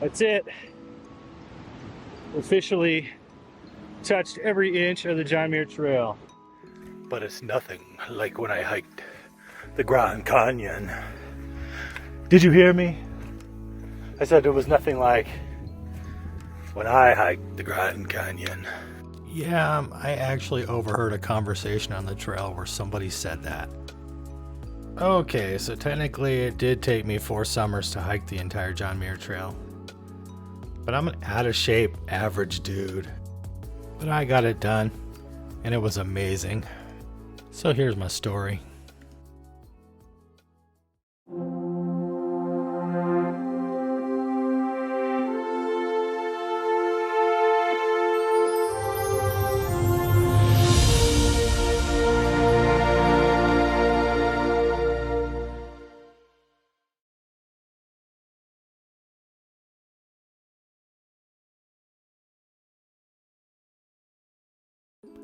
That's it. Officially touched every inch of the John Muir Trail. But it's nothing like when I hiked the Grand Canyon. Did you hear me? I said it was nothing like when I hiked the Grand Canyon. Yeah, I actually overheard a conversation on the trail where somebody said that. Okay, so technically it did take me 4 summers to hike the entire John Muir Trail. But I'm an out-of-shape, average dude. But I got it done, and it was amazing. So here's my story.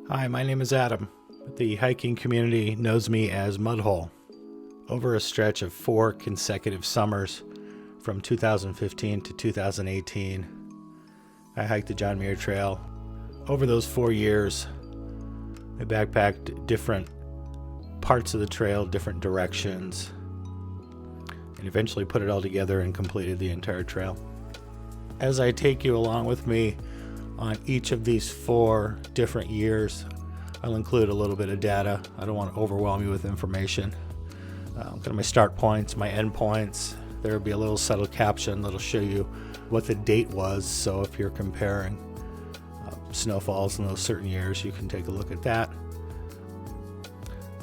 Hi, my name is Adam. The hiking community knows me as Mudhole. Over a stretch of 4 consecutive summers from 2015 to 2018, I hiked the John Muir Trail. Over those 4 years, I backpacked different parts of the trail, different directions, and eventually put it all together and completed the entire trail. As I take you along with me on each of these 4 different years, I'll include a little bit of data. I don't want to overwhelm you with information. Kind of my start points, my end points. There will be a little subtle caption that'll show you what the date was. So if you're comparing snowfalls in those certain years, you can take a look at that.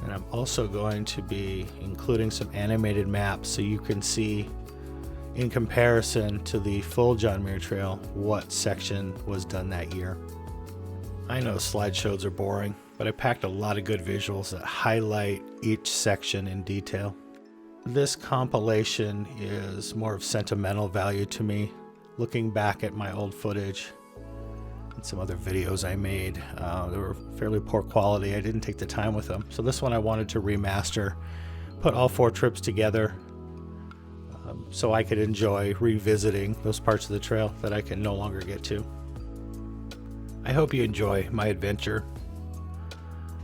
And I'm also going to be including some animated maps so you can see, in comparison to the full John Muir Trail, what section was done that year. I know slideshows are boring, but I packed a lot of good visuals that highlight each section in detail. This compilation is more of sentimental value to me. Looking back at my old footage and some other videos I made, they were fairly poor quality. I didn't take the time with them. So this one I wanted to remaster, put all 4 trips together, so I could enjoy revisiting those parts of the trail that I can no longer get to. I hope you enjoy my adventure.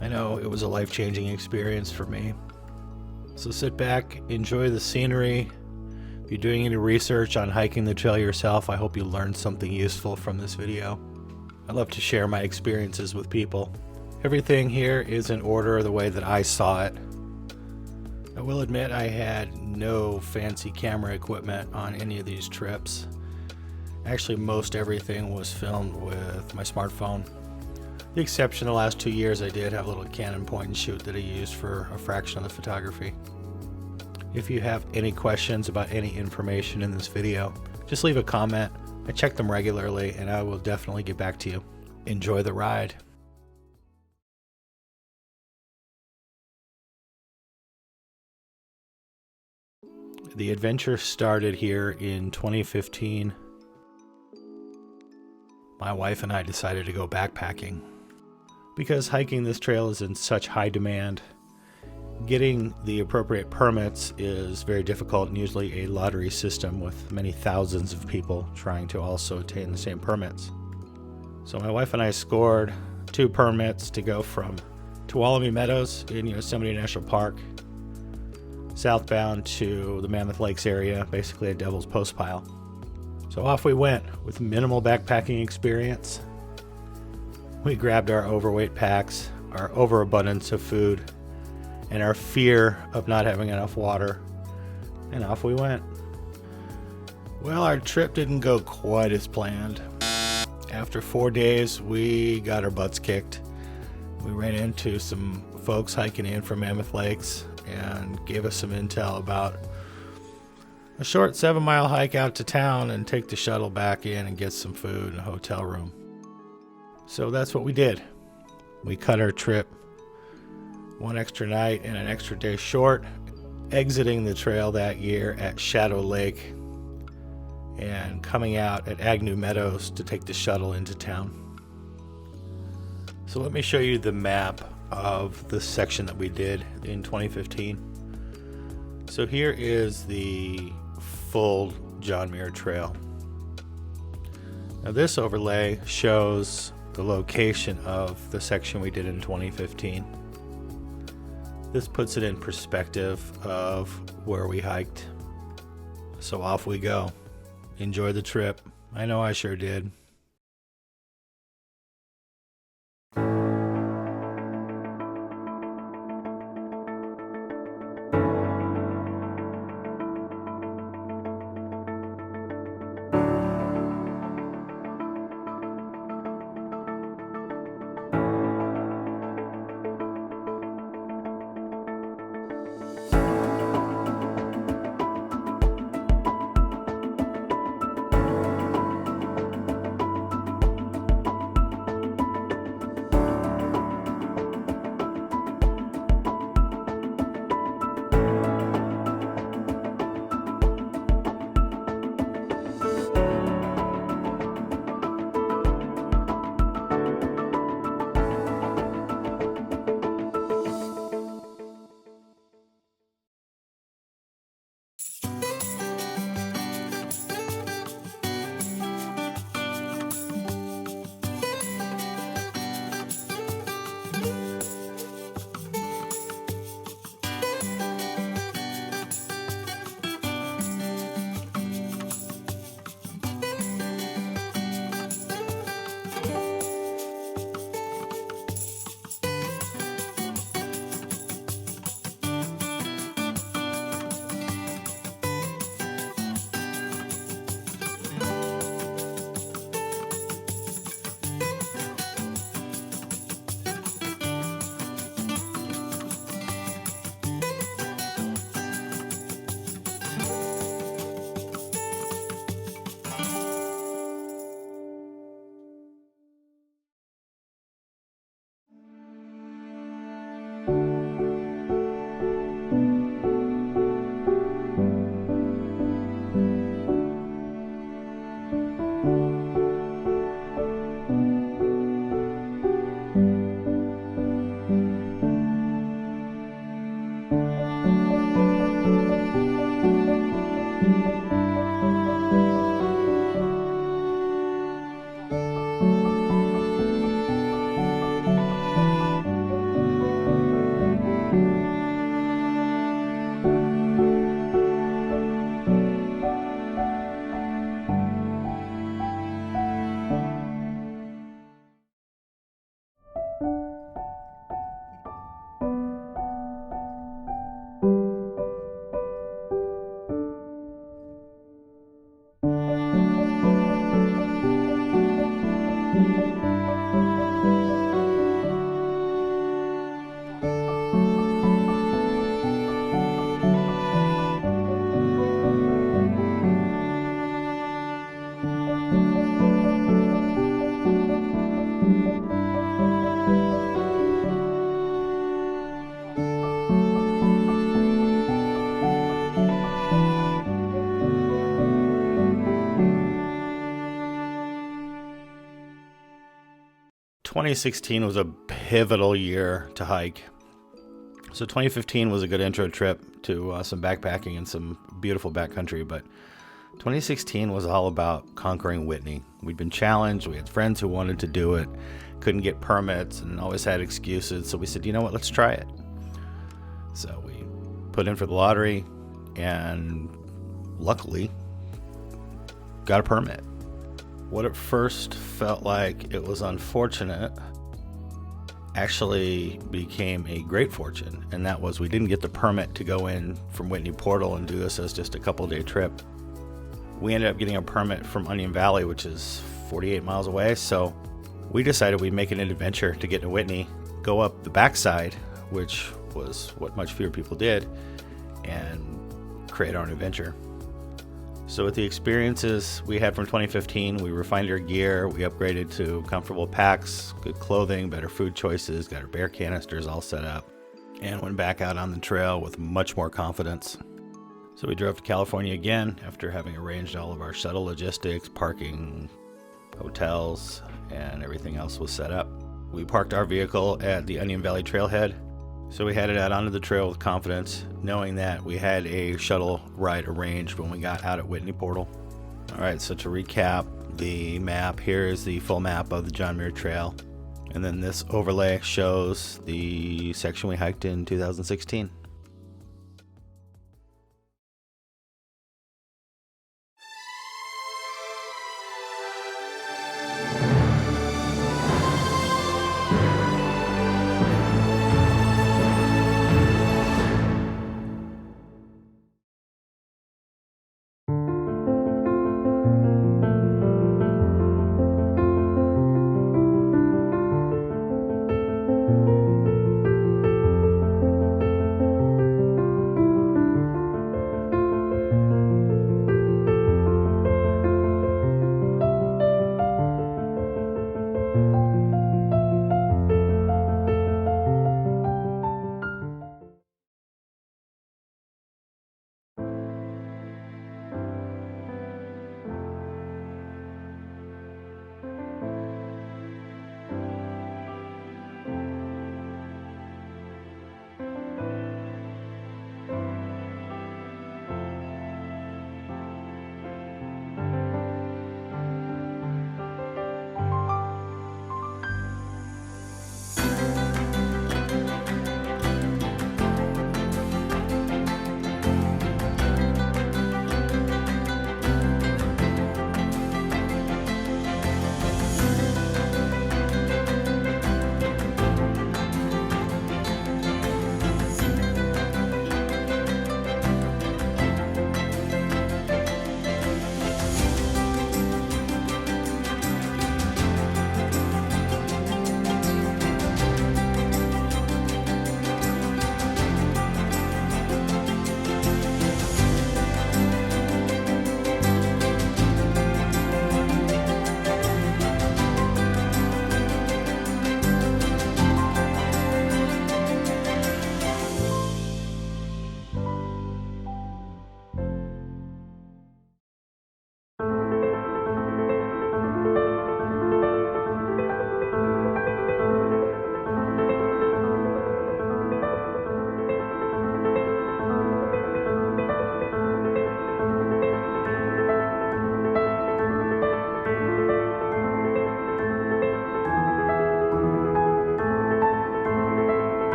I know it was a life-changing experience for me. So sit back, enjoy the scenery. If you're doing any research on hiking the trail yourself, I hope you learned something useful from this video. I love to share my experiences with people. Everything here is in order the way that I saw it. I will admit I had no fancy camera equipment on any of these trips. Actually, most everything was filmed with my smartphone. The exception of the last 2 years, I did have a little Canon point and shoot that I used for a fraction of the photography. If you have any questions about any information in this video, just leave a comment. I check them regularly and I will definitely get back to you. Enjoy the ride. The adventure started here in 2015. My wife and I decided to go backpacking. Because hiking this trail is in such high demand, getting the appropriate permits is very difficult, and usually a lottery system with many thousands of people trying to also obtain the same permits. So my wife and I scored 2 permits to go from Tuolumne Meadows in Yosemite National Park southbound to the Mammoth Lakes area, basically a Devil's Postpile. So off we went with minimal backpacking experience. We grabbed our overweight packs, our overabundance of food, and our fear of not having enough water, and off we went. Well, our trip didn't go quite as planned. After 4 days, we got our butts kicked. We ran into some folks hiking in from Mammoth Lakes and gave us some intel about a short 7-mile hike out to town and take the shuttle back in and get some food and a hotel room. So that's what we did. We cut our trip 1 extra night and an extra day short, exiting the trail that year at Shadow Lake and coming out at Agnew Meadows to take the shuttle into town. So let me show you the map of the section that we did in 2015. So here is the full John Muir Trail. Now this overlay shows the location of the section we did in 2015. This puts it in perspective of where we hiked. So off we go. Enjoy the trip. I know I sure did. ...2016 was a pivotal year to hike. So 2015 was a good intro trip to some backpacking and some beautiful backcountry, but 2016 was all about conquering Whitney. We'd been challenged, we had friends who wanted to do it, couldn't get permits and always had excuses, so we said, you know what, let's try it. So we put in for the lottery and luckily got a permit. What at first felt like it was unfortunate actually became a great fortune, and that was we didn't get the permit to go in from Whitney Portal and do this as just a couple-day trip. We ended up getting a permit from Onion Valley, which is 48 miles away, so we decided we'd make it an adventure to get to Whitney, go up the backside, which was what much fewer people did, and create our own adventure. So with the experiences we had from 2015, we refined our gear, we upgraded to comfortable packs, good clothing, better food choices, got our bear canisters all set up, and went back out on the trail with much more confidence. So we drove to California again after having arranged all of our shuttle logistics, parking, hotels, and everything else was set up. We parked our vehicle at the Onion Valley trailhead, so we headed out onto the trail with confidence, knowing that we had a shuttle ride arranged when we got out at Whitney Portal. All right, so to recap the map, here is the full map of the John Muir Trail. And then this overlay shows the section we hiked in 2016.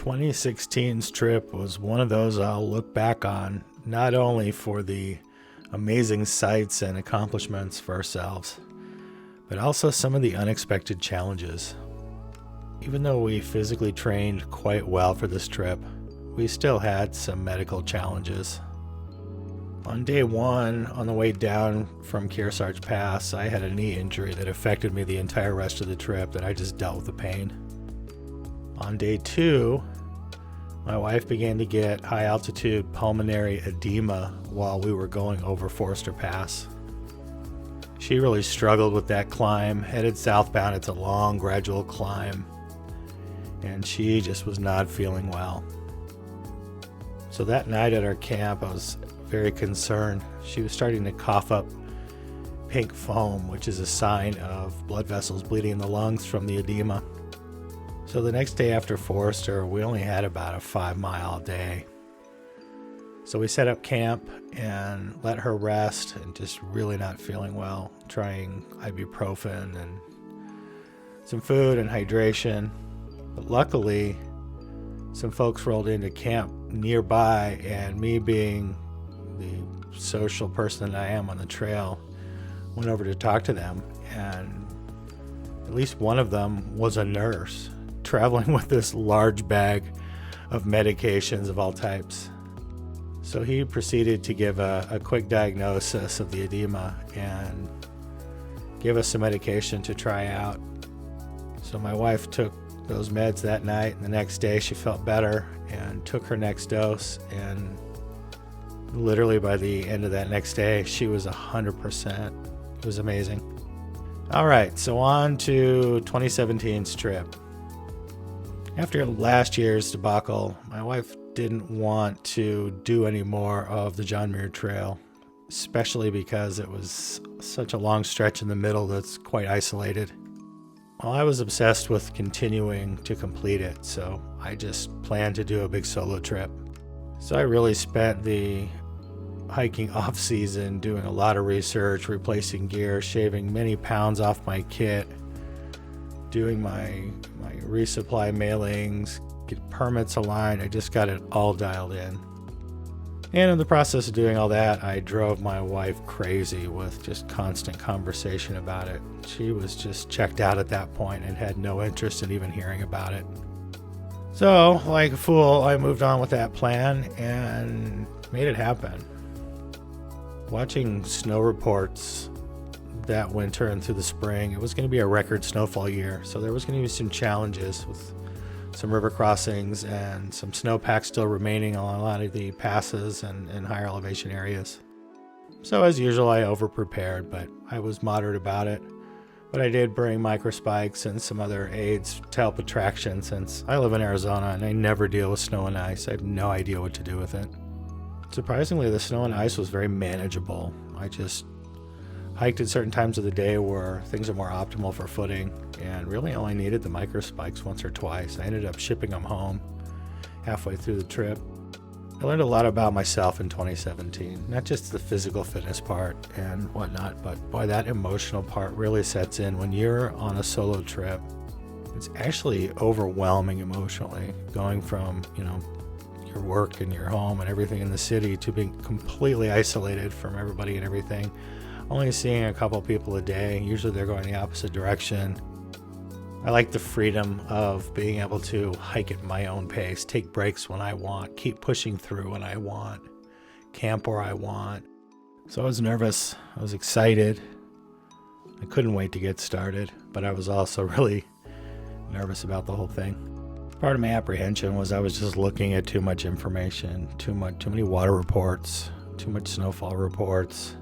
2016's trip was one of those I'll look back on, not only for the amazing sights and accomplishments for ourselves, but also some of the unexpected challenges. Even though we physically trained quite well for this trip, we still had some medical challenges. On day one, on the way down from Kearsarge Pass, I had a knee injury that affected me the entire rest of the trip, that I just dealt with the pain. On day two, my wife began to get high altitude pulmonary edema while we were going over Forester Pass. She really struggled with that climb. Headed southbound, it's a long, gradual climb, and she just was not feeling well. So that night at our camp, I was very concerned. She was starting to cough up pink foam, which is a sign of blood vessels bleeding in the lungs from the edema. So the next day after Forester, we only had about a 5-mile day. So we set up camp and let her rest, and just really not feeling well, trying ibuprofen and some food and hydration. But luckily, some folks rolled into camp nearby, and me being the social person that I am on the trail, went over to talk to them, and at least one of them was a nurse traveling with this large bag of medications of all types. So he proceeded to give a quick diagnosis of the edema and give us some medication to try out. So my wife took those meds that night, and the next day she felt better and took her next dose, and literally by the end of that next day she was 100%. It was amazing. All right, so on to 2017's trip. After last year's debacle, my wife didn't want to do any more of the John Muir Trail, especially because it was such a long stretch in the middle that's quite isolated. Well, I was obsessed with continuing to complete it, so I just planned to do a big solo trip. So I really spent the hiking off season doing a lot of research, replacing gear, shaving many pounds off my kit, doing my resupply mailings, get permits aligned. I just got it all dialed in. And in the process of doing all that, I drove my wife crazy with just constant conversation about it. She was just checked out at that point and had no interest in even hearing about it. So, like a fool, I moved on with that plan and made it happen. Watching snow reports that winter and through the spring, it was going to be a record snowfall year, so there was going to be some challenges with some river crossings and some snowpack still remaining on a lot of the passes and higher elevation areas. So as usual, I over-prepared, but I was moderate about it. But I did bring microspikes and some other aids to help with traction, since I live in Arizona and I never deal with snow and ice. I have no idea what to do with it. Surprisingly, the snow and ice was very manageable. I just hiked at certain times of the day where things are more optimal for footing, and really only needed the microspikes once or twice. I ended up shipping them home halfway through the trip. I learned a lot about myself in 2017, not just the physical fitness part and whatnot, but boy, that emotional part really sets in when you're on a solo trip. It's actually overwhelming emotionally, going from, your work and your home and everything in the city to being completely isolated from everybody and everything. Only seeing a couple people a day. Usually they're going the opposite direction. I like the freedom of being able to hike at my own pace, take breaks when I want, keep pushing through when I want, camp where I want. So I was nervous. I was excited. I couldn't wait to get started, but I was also really nervous about the whole thing. Part of my apprehension was I was just looking at too much information, too many water reports, too much snowfall reports,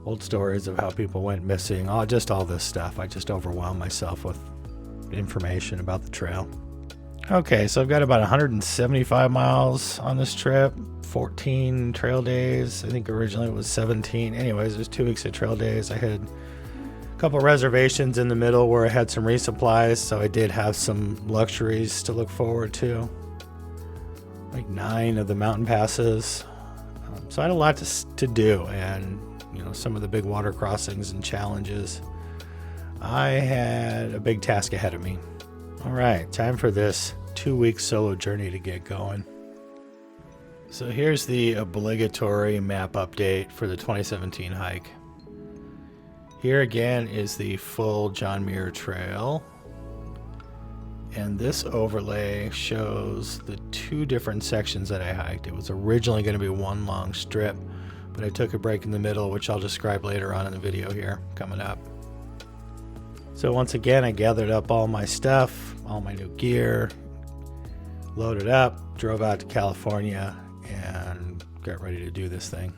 old stories of how people went missing, all this stuff. I just overwhelmed myself with information about the trail. Okay, so I've got about 175 miles on this trip, 14 trail days. I think originally it was 17. Anyways, there's 2 weeks of trail days. I had a couple reservations in the middle where I had some resupplies, so I did have some luxuries to look forward to. Like 9 of the mountain passes. So I had a lot to do, and some of the big water crossings and challenges. I had a big task ahead of me. All right, time for this 2-week solo journey to get going. So here's the obligatory map update for the 2017 hike. Here again is the full John Muir Trail. And this overlay shows the 2 different sections that I hiked. It was originally going to be one long strip, but I took a break in the middle, which I'll describe later on in the video here coming up. So once again, I gathered up all my stuff, all my new gear, loaded up, drove out to California, and got ready to do this thing.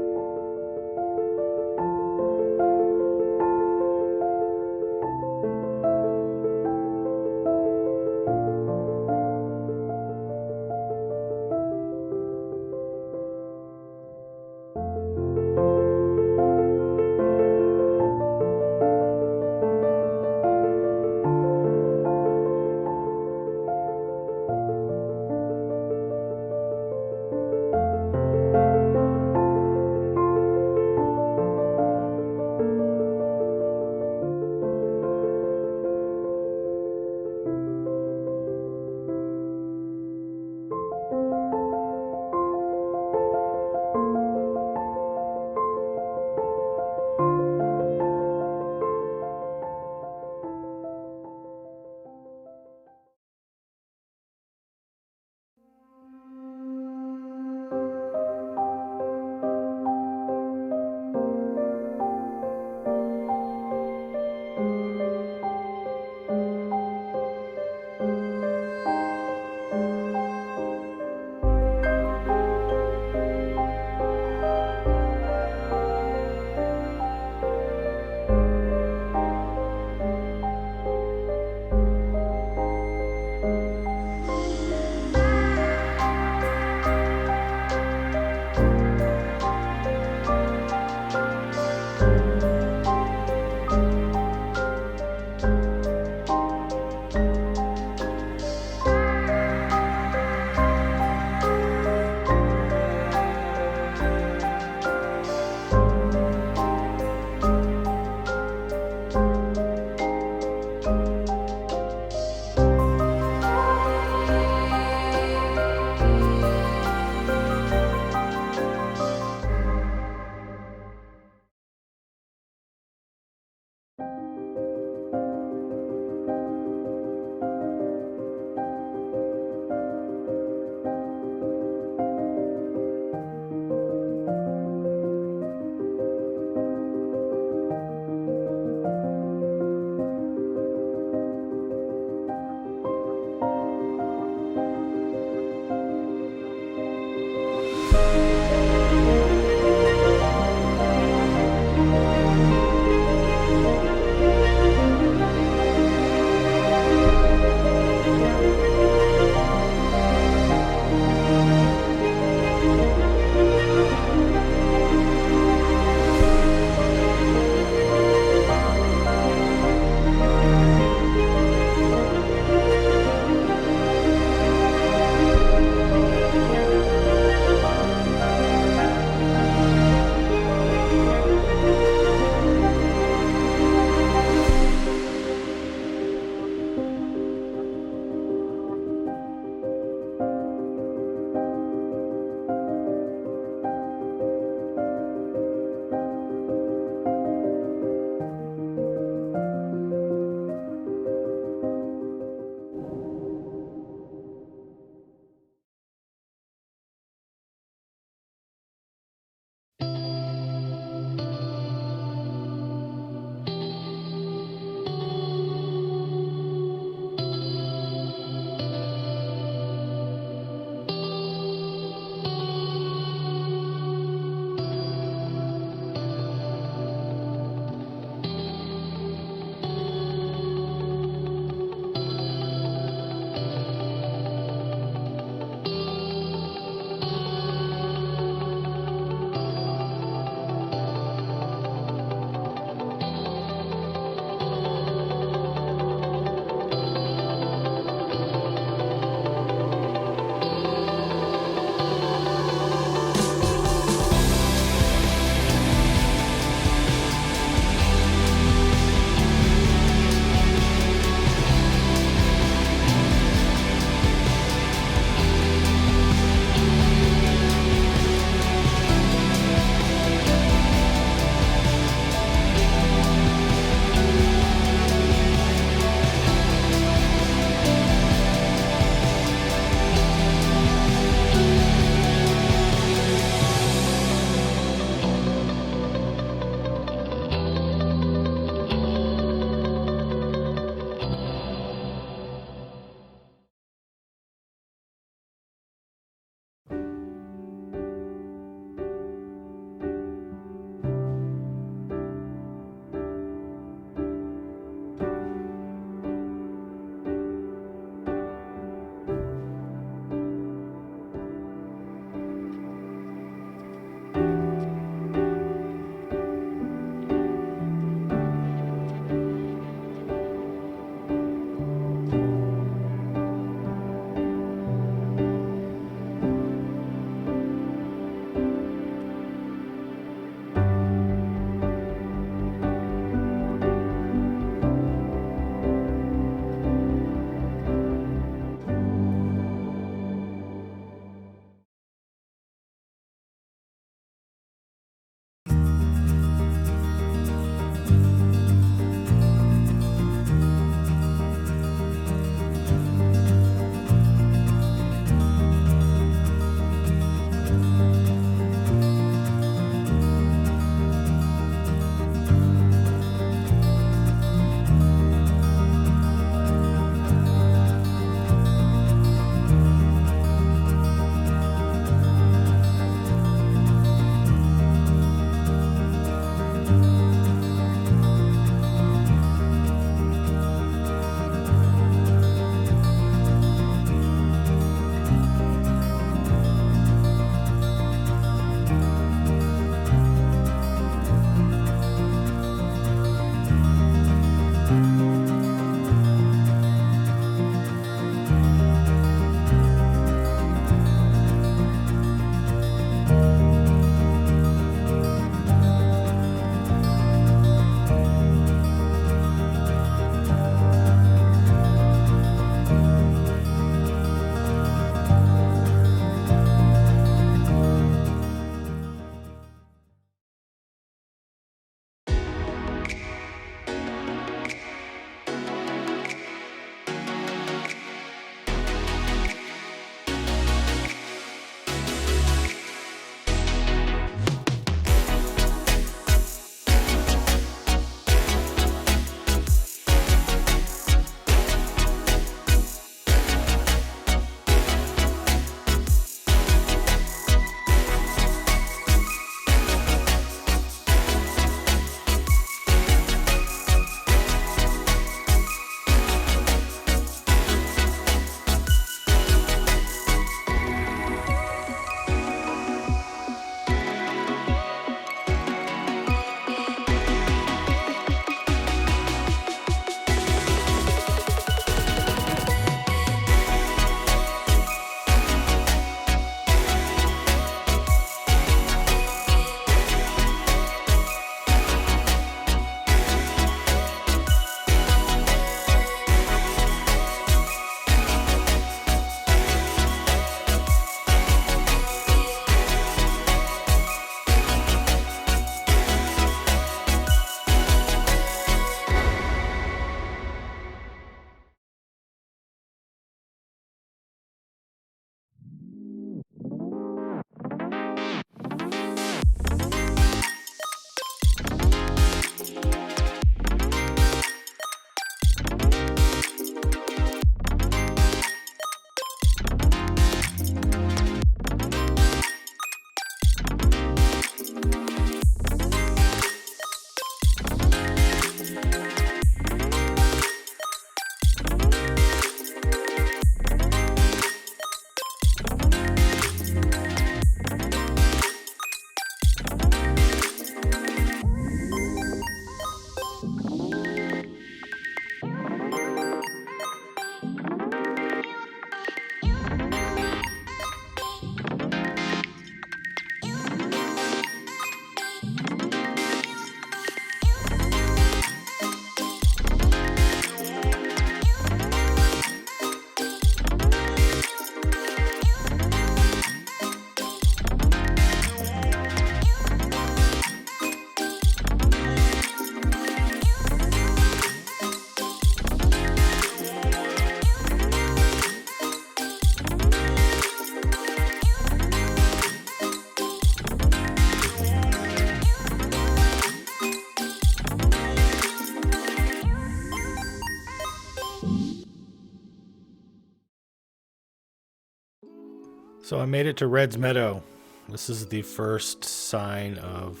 So I made it to Red's Meadow. This is the first sign of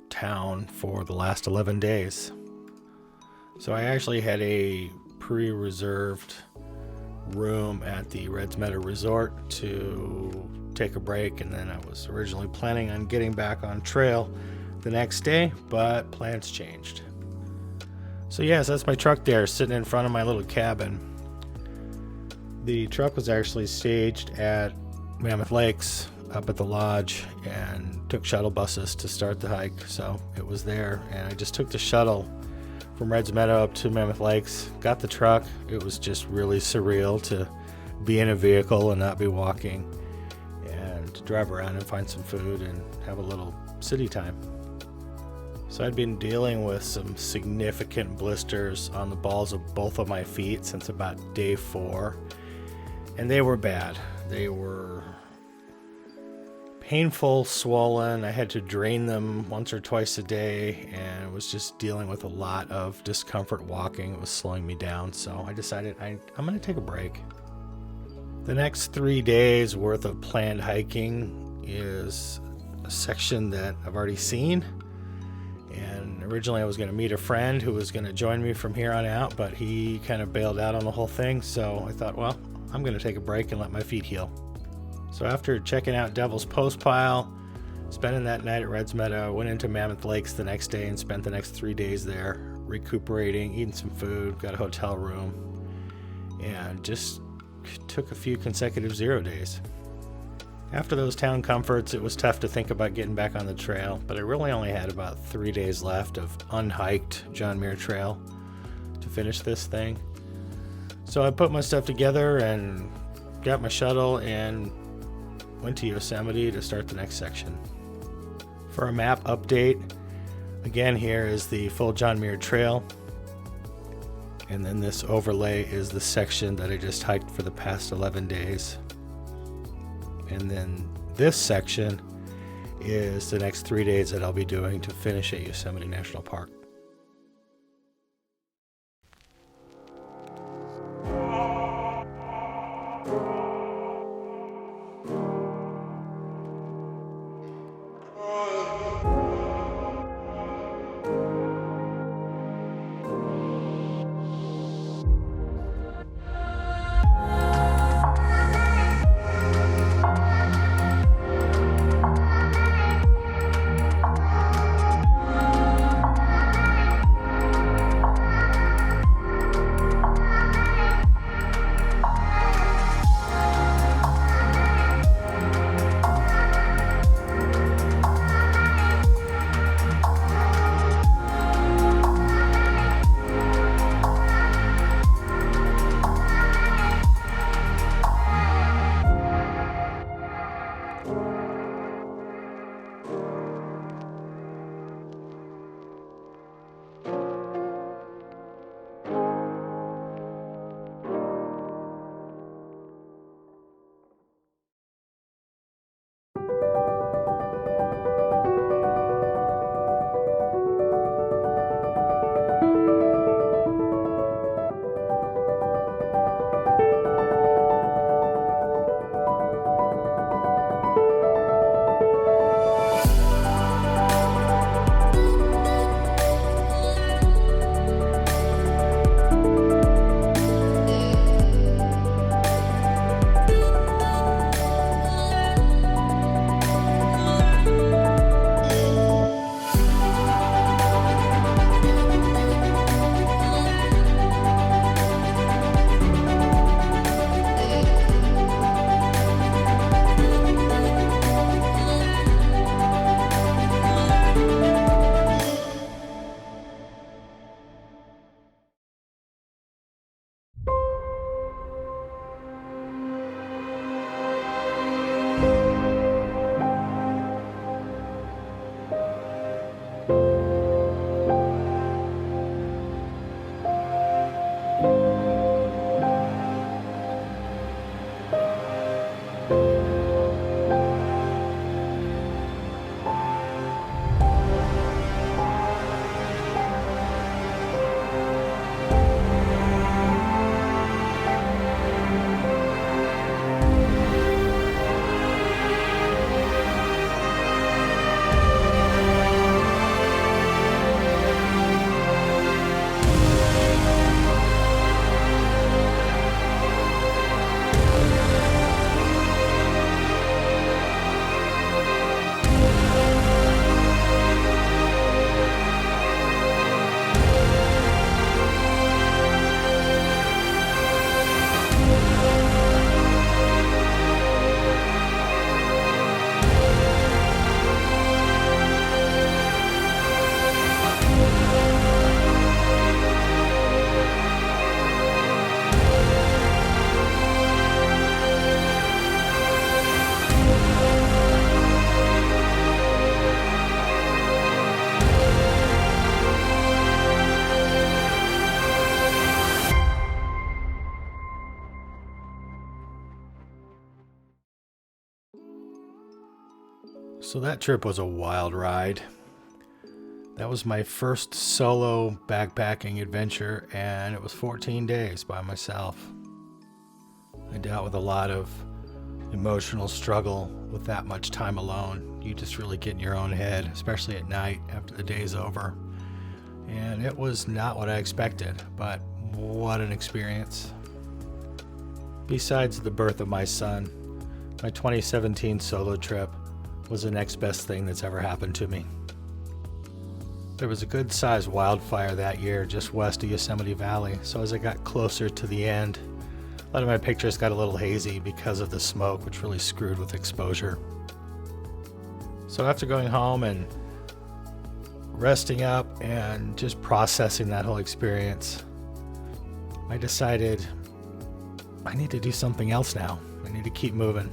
town for the last 11 days. So I actually had a pre-reserved room at the Red's Meadow Resort to take a break, and then I was originally planning on getting back on trail the next day, but plans changed. So yes, that's my truck there sitting in front of my little cabin. The truck was actually staged at Mammoth Lakes up at the lodge and took shuttle buses to start the hike, so it was there, and I just took the shuttle from Red's Meadow up to Mammoth Lakes, got the truck. It was just really surreal to be in a vehicle and not be walking, and to drive around and find some food and have a little city time. So I'd been dealing with some significant blisters on the balls of both of my feet since about day 4, and they were bad. They were painful, swollen. I had to drain them once or twice a day, and was just dealing with a lot of discomfort walking. It was slowing me down, so I decided I'm going to take a break. The next 3 days worth of planned hiking is a section that I've already seen, and originally I was going to meet a friend who was going to join me from here on out, but he kind of bailed out on the whole thing, so I thought, well, I'm going to take a break and let my feet heal. So after checking out Devil's Post Pile, spending that night at Red's Meadow, went into Mammoth Lakes the next day and spent the next 3 days there, recuperating, eating some food, got a hotel room, and just took a few consecutive 0 days. After those town comforts, it was tough to think about getting back on the trail, but I really only had about 3 days left of unhiked John Muir Trail to finish this thing. So I put my stuff together and got my shuttle and went to Yosemite to start the next section. For a map update, again, here is the full John Muir Trail, and then this overlay is the section that I just hiked for the past 11 days. And then this section is the next 3 days that I'll be doing to finish at Yosemite National Park. So that trip was a wild ride. That was my first solo backpacking adventure, and it was 14 days by myself. I dealt with a lot of emotional struggle with that much time alone. You just really get in your own head, especially at night after the day's over. And it was not what I expected, but what an experience. Besides the birth of my son, my 2017 solo trip was the next best thing that's ever happened to me. There was a good-sized wildfire that year just west of Yosemite Valley, so as I got closer to the end, a lot of my pictures got a little hazy because of the smoke, which really screwed with exposure. So after going home and resting up and just processing that whole experience, I decided I need to do something else now. I need to keep moving.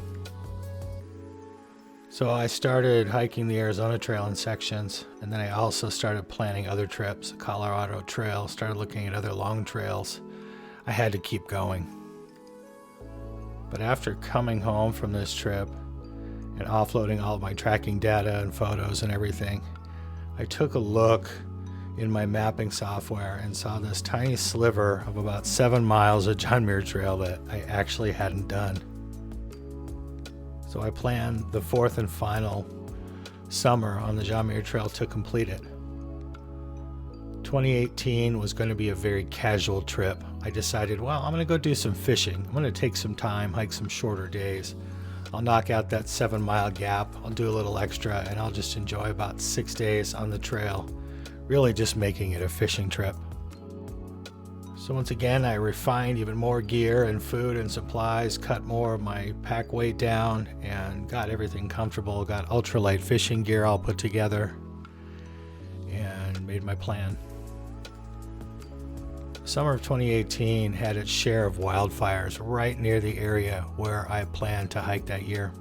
So I started hiking the Arizona Trail in sections, and then I also started planning other trips, the Colorado Trail, started looking at other long trails. I had to keep going. But after coming home from this trip and offloading all of my tracking data and photos and everything, I took a look in my mapping software and saw this tiny sliver of about 7 miles of John Muir Trail that I actually hadn't done. So I planned the fourth and final summer on the John Muir Trail to complete it. 2018 was going to be a very casual trip. I decided, well, I'm going to go do some fishing. I'm going to take some time, hike some shorter days. I'll knock out that 7-mile gap. I'll do a little extra, and I'll just enjoy about 6 days on the trail, really just making it a fishing trip. So once again, I refined even more gear and food and supplies, cut more of my pack weight down, and got everything comfortable, got ultralight fishing gear all put together, and made my plan. Summer of 2018 had its share of wildfires right near the area where I planned to hike that year.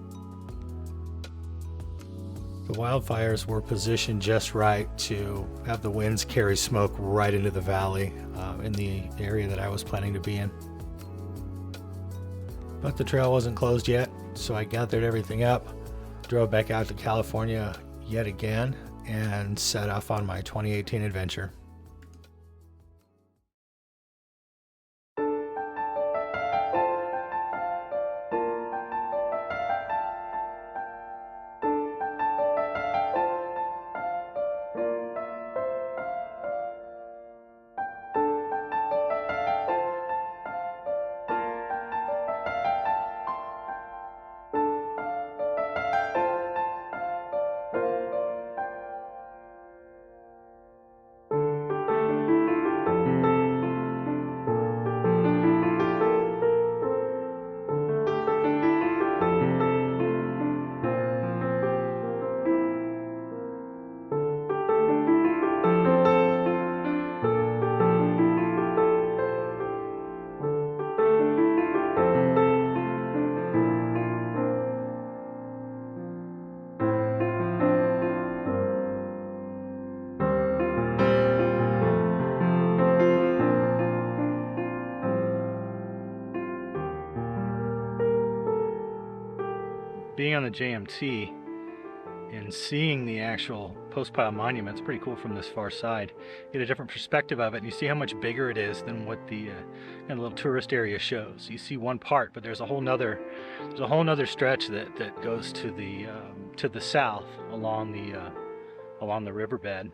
The wildfires were positioned just right to have the winds carry smoke right into the valley in the area that I was planning to be in. But the trail wasn't closed yet, so I gathered everything up, drove back out to California yet again, and set off on my 2018 adventure. Being on the JMT and seeing the actual post-pile monument is pretty cool from this far side. You get a different perspective of it, and you see how much bigger it is than what the little tourist area shows. You see one part, but there's a whole nother stretch that goes to the south along the riverbed.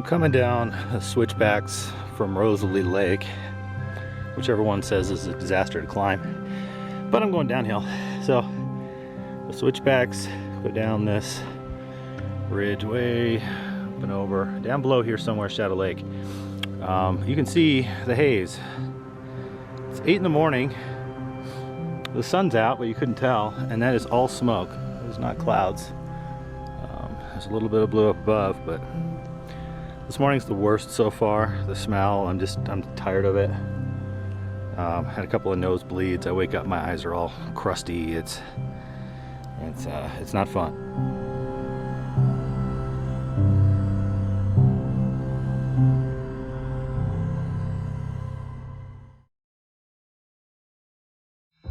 coming down the switchbacks from Rosalie Lake, whichever one says is a disaster to climb, but I'm going downhill. So the switchbacks go down this ridge way up and over. Down below here somewhere, Shadow Lake. You can see the haze. It's 8 in the morning. The sun's out, but you couldn't tell, and that is all smoke. It's not clouds. There's a little bit of blue up above, but this morning's the worst so far. The smell, I'm tired of it. Had a couple of nosebleeds. I wake up, my eyes are all crusty. It's not fun.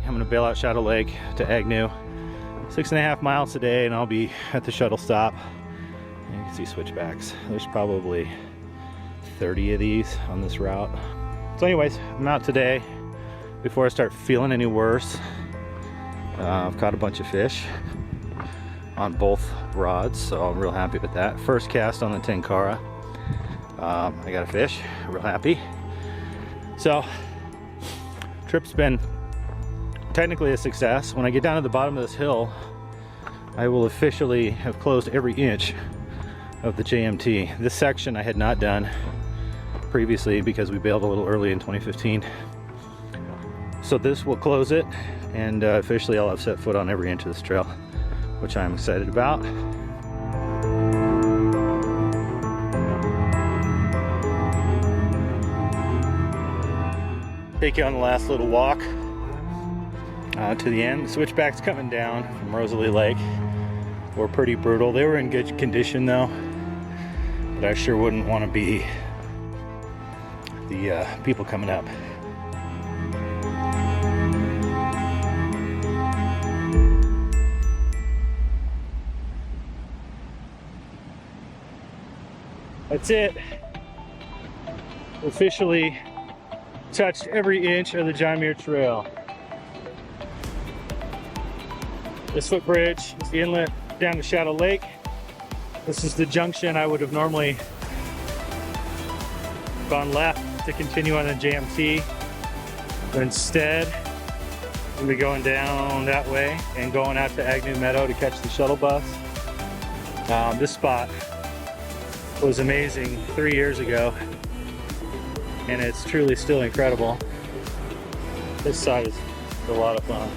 I'm gonna bail out Shadow Lake to Agnew. 6.5 miles today, and I'll be at the shuttle stop. And you can see switchbacks. There's probably 30 of these on this route. So anyways, I'm out today. Before I start feeling any worse, I've caught a bunch of fish on both rods, so I'm real happy with that. First cast on the Tenkara. I got a fish, real happy. So, trip's been technically a success. When I get down to the bottom of this hill, I will officially have closed every inch of the JMT. This section I had not done previously because we bailed a little early in 2015. So this will close it, and officially I'll have set foot on every inch of this trail, which I'm excited about. Take you on the last little walk to the end. The switchbacks coming down from Rosalie Lake were pretty brutal. They were in good condition though, but I sure wouldn't want to be the people coming up. That's it. Officially touched every inch of the John Muir Trail. This footbridge is the inlet down to Shadow Lake. This is the junction. I would have normally gone left to continue on the JMT, but instead we'll be going down that way and going out to Agnew Meadow to catch the shuttle bus. This spot was amazing 3 years ago, and it's truly still incredible. This side is a lot of fun.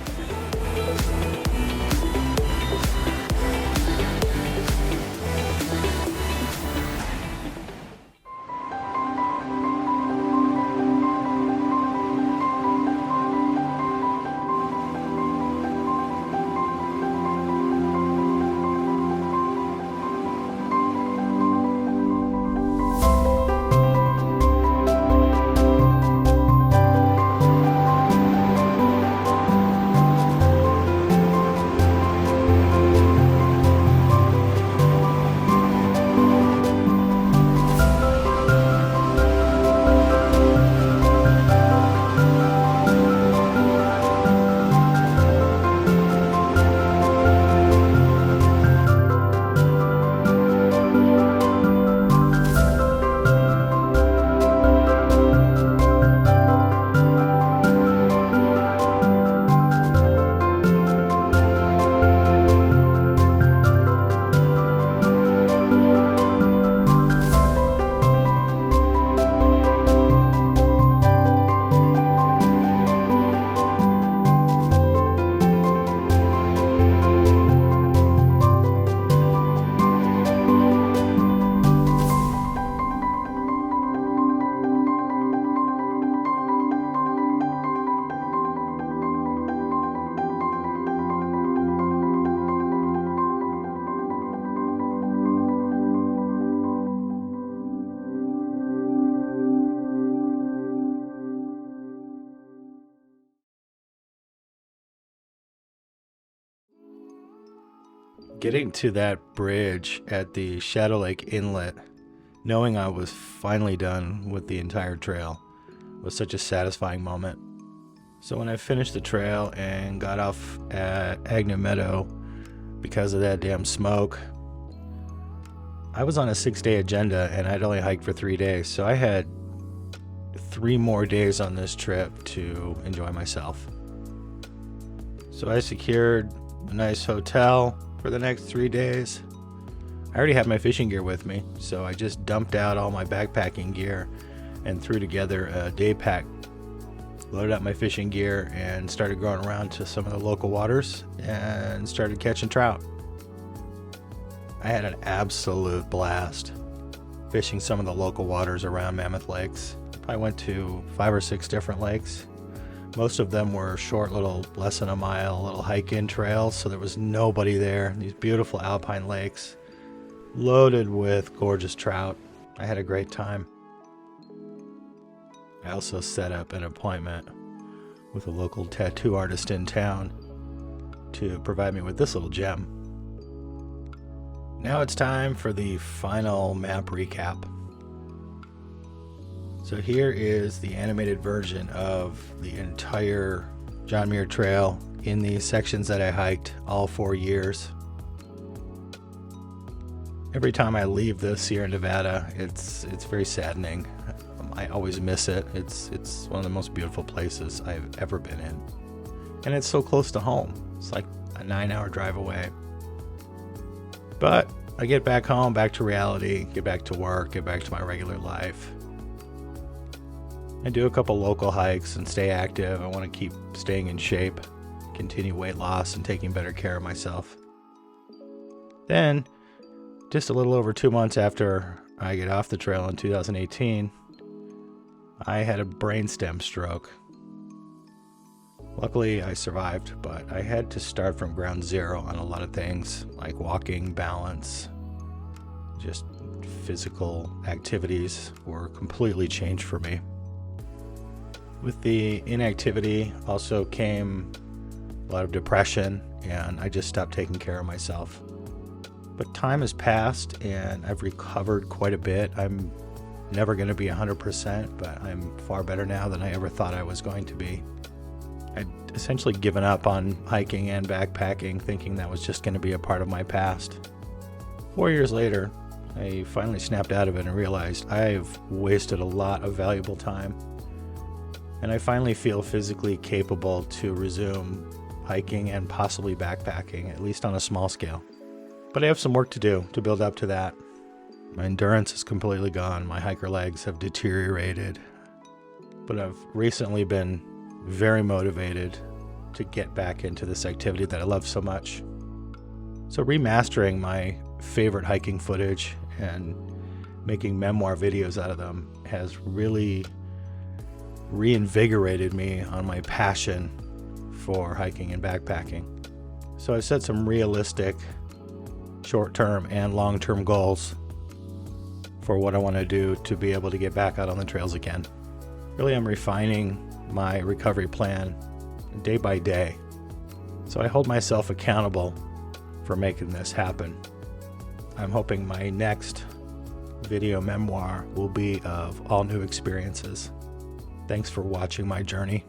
Getting to that bridge at the Shadow Lake Inlet, knowing I was finally done with the entire trail, was such a satisfying moment. So when I finished the trail and got off at Agnew Meadow, because of that damn smoke, I was on a 6-day agenda and I'd only hiked for 3 days, so I had 3 more days on this trip to enjoy myself. So I secured a nice hotel for the next 3 days. I already had my fishing gear with me, so I just dumped out all my backpacking gear and threw together a day pack, loaded up my fishing gear, and started going around to some of the local waters and started catching trout. I had an absolute blast fishing some of the local waters around Mammoth Lakes. I went to 5 or 6 different lakes. Most of them were short, little less than a mile, little hike-in trails, so there was nobody there. These beautiful alpine lakes, loaded with gorgeous trout. I had a great time. I also set up an appointment with a local tattoo artist in town to provide me with this little gem. Now it's time for the final map recap. So here is the animated version of the entire John Muir Trail in the sections that I hiked all 4 years. Every time I leave the Sierra Nevada, it's very saddening. I always miss it. It's one of the most beautiful places I've ever been in. And it's so close to home. It's like a 9-hour drive away. But I get back home, back to reality, get back to work, get back to my regular life. I do a couple local hikes and stay active. I want to keep staying in shape, continue weight loss, and taking better care of myself. Then, just a little over 2 months after I get off the trail in 2018, I had a brainstem stroke. Luckily, I survived, but I had to start from ground zero on a lot of things, like walking, balance, just physical activities were completely changed for me. With the inactivity also came a lot of depression, and I just stopped taking care of myself. But time has passed, and I've recovered quite a bit. I'm never going to be 100%, but I'm far better now than I ever thought I was going to be. I'd essentially given up on hiking and backpacking, thinking that was just going to be a part of my past. 4 years later, I finally snapped out of it and realized I've wasted a lot of valuable time. And I finally feel physically capable to resume hiking and possibly backpacking, at least on a small scale. But I have some work to do to build up to that. My endurance is completely gone. My hiker legs have deteriorated. But I've recently been very motivated to get back into this activity that I love so much. So remastering my favorite hiking footage and making memoir videos out of them has really reinvigorated me on my passion for hiking and backpacking. So I've set some realistic short-term and long-term goals for what I want to do to be able to get back out on the trails again. Really, I'm refining my recovery plan day by day. So I hold myself accountable for making this happen. I'm hoping my next video memoir will be of all new experiences. Thanks for watching my journey.